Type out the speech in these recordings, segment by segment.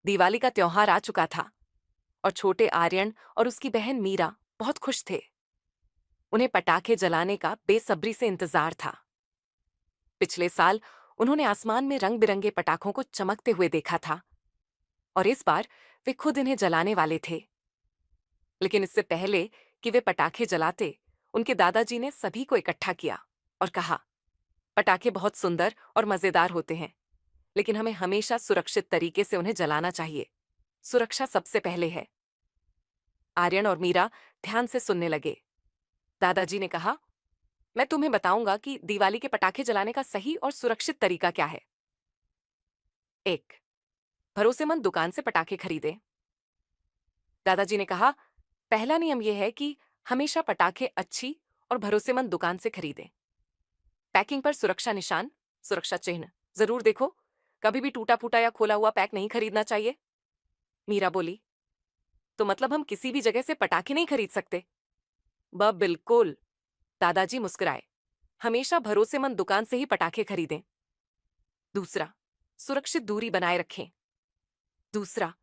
दिवाली का त्योहार आ चुका था और छोटे आर्यन और उसकी बहन मीरा बहुत खुश थे। उन्हें पटाखे जलाने का बेसब्री से इंतजार था। पिछले साल उन्होंने आसमान में रंग बिरंगे पटाखों को चमकते हुए देखा था और इस बार वे खुद इन्हें जलाने वाले थे। लेकिन इससे पहले कि वे पटाखे जलाते, उनके दादाजी ने सभी को इकट्ठा किया और कहा, पटाखे बहुत सुंदर और मजेदार होते हैं, लेकिन हमें हमेशा सुरक्षित तरीके से उन्हें जलाना चाहिए। सुरक्षा सबसे पहले है। आर्यन और मीरा ध्यान से सुनने लगे। दादाजी ने कहा, मैं तुम्हें बताऊंगा कि दिवाली के पटाखे जलाने का सही और सुरक्षित तरीका क्या है। 1, भरोसेमंद दुकान से पटाखे खरीदें। दादाजी ने कहा, पहला नियम यह है कि हमेशा पटाखे अच्छी और भरोसेमंद दुकान से खरीदें। पैकिंग पर सुरक्षा निशान, सुरक्षा चिन्ह जरूर देखो। कभी भी टूटा फूटा या खोला हुआ पैक नहीं खरीदना चाहिए। मीरा बोली, तो मतलब हम किसी भी जगह से पटाखे नहीं खरीद सकते? बिल्कुल। दादाजी मुस्कुराए, हमेशा भरोसेमंद दुकान से ही पटाखे खरीदें। दूसरा, सुरक्षित दूरी बनाए रखें। दूसरा,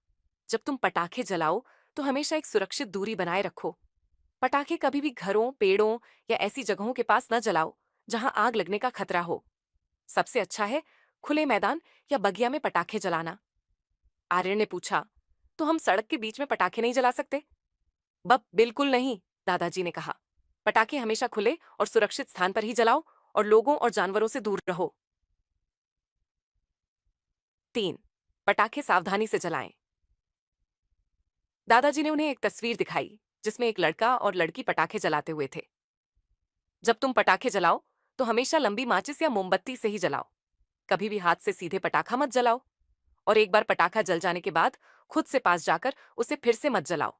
जब तुम पटाखे जलाओ तो हमेशा एक सुरक्षित दूरी बनाए रखो। पटाखे कभी भी घरों, पेड़ों या ऐसी जगहों के पास न जलाओ जहां आग लगने का खतरा हो। सबसे अच्छा है खुले मैदान या बगिया में पटाखे जलाना। आर्यन ने पूछा, तो हम सड़क के बीच में पटाखे नहीं जला सकते? बिल्कुल नहीं, दादाजी ने कहा। पटाखे हमेशा खुले और सुरक्षित स्थान पर ही जलाओ और लोगों और जानवरों से दूर रहो। 3, पटाखे सावधानी से जलाएं। दादाजी ने उन्हें एक तस्वीर दिखाई जिसमें एक लड़का और लड़की पटाखे जलाते हुए थे। जब तुम पटाखे जलाओ तो हमेशा लंबी माचिस या मोमबत्ती से ही जलाओ। कभी भी हाथ से सीधे पटाखा मत जलाओ और एक बार पटाखा जल जाने के बाद खुद से पास जाकर उसे फिर से मत जलाओ।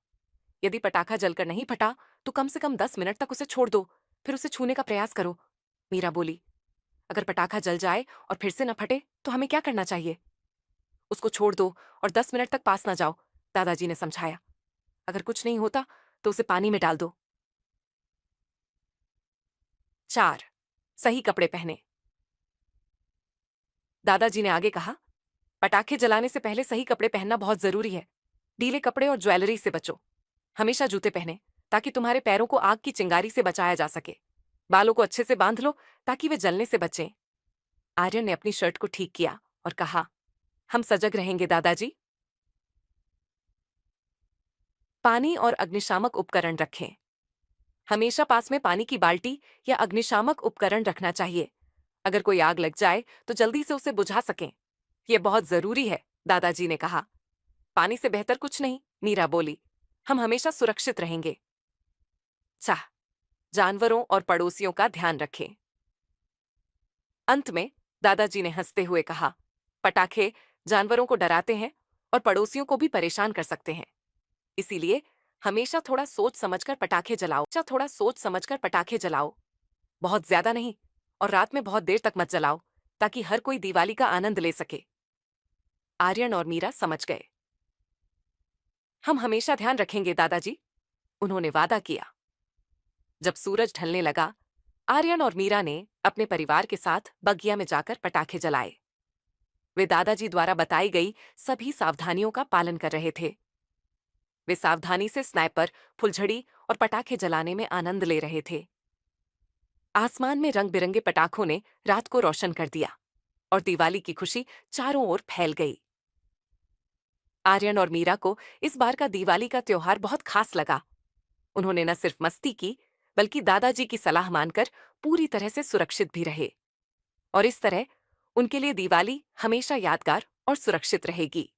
यदि पटाखा जलकर नहीं फटा तो कम से कम 10 मिनट तक उसे छोड़ दो, फिर उसे छूने का प्रयास करो। मीरा बोली, अगर पटाखा जल जाए और फिर से न फटे तो हमें क्या करना चाहिए? उसको छोड़ दो और 10 मिनट तक पास न जाओ, दादाजी ने समझाया। अगर कुछ नहीं होता तो उसे पानी में डाल दो। 4, सही कपड़े पहने। दादाजी ने आगे कहा, पटाखे जलाने से पहले सही कपड़े पहनना बहुत जरूरी है। ढीले कपड़े और ज्वेलरी से बचो। हमेशा जूते पहने ताकि तुम्हारे पैरों को आग की चिंगारी से बचाया जा सके। बालों को अच्छे से बांध लो ताकि वे जलने से बचें। आर्यन ने अपनी शर्ट को ठीक किया और कहा, हम सजग रहेंगे दादाजी। पानी और अग्निशामक उपकरण रखें। हमेशा पास में पानी की बाल्टी या अग्निशामक उपकरण रखना चाहिए। अगर कोई आग लग जाए तो जल्दी से उसे बुझा सकें। यह बहुत जरूरी है, दादाजी ने कहा। पानी से बेहतर कुछ नहीं, मीरा बोली। हम हमेशा सुरक्षित रहेंगे। 4, जानवरों और पड़ोसियों का ध्यान रखें। अंत में दादाजी ने हंसते हुए कहा, पटाखे जानवरों को डराते हैं और पड़ोसियों को भी परेशान कर सकते हैं। इसीलिए हमेशा थोड़ा सोच समझकर पटाखे जलाओ। थोड़ा सोच समझकर पटाखे जलाओ। बहुत ज्यादा नहीं और रात में बहुत देर तक मत जलाओ ताकि हर कोई दिवाली का आनंद ले सके। आर्यन और मीरा समझ गए। हम हमेशा ध्यान रखेंगे दादाजी, उन्होंने वादा किया। जब सूरज ढलने लगा, आर्यन और मीरा ने अपने परिवार के साथ बगिया में जाकर पटाखे जलाए। वे दादाजी द्वारा बताई गई सभी सावधानियों का पालन कर रहे थे। वे सावधानी से स्नाइपर, फुलझड़ी और पटाखे जलाने में आनंद ले रहे थे। आसमान में रंग बिरंगे पटाखों ने रात को रोशन कर दिया और दिवाली की खुशी चारों ओर फैल गई। आर्यन और मीरा को इस बार का दिवाली का त्योहार बहुत खास लगा। उन्होंने न सिर्फ मस्ती की, बल्कि दादाजी की सलाह मानकर पूरी तरह से सुरक्षित भी रहे। और इस तरह उनके लिए दिवाली हमेशा यादगार और सुरक्षित रहेगी।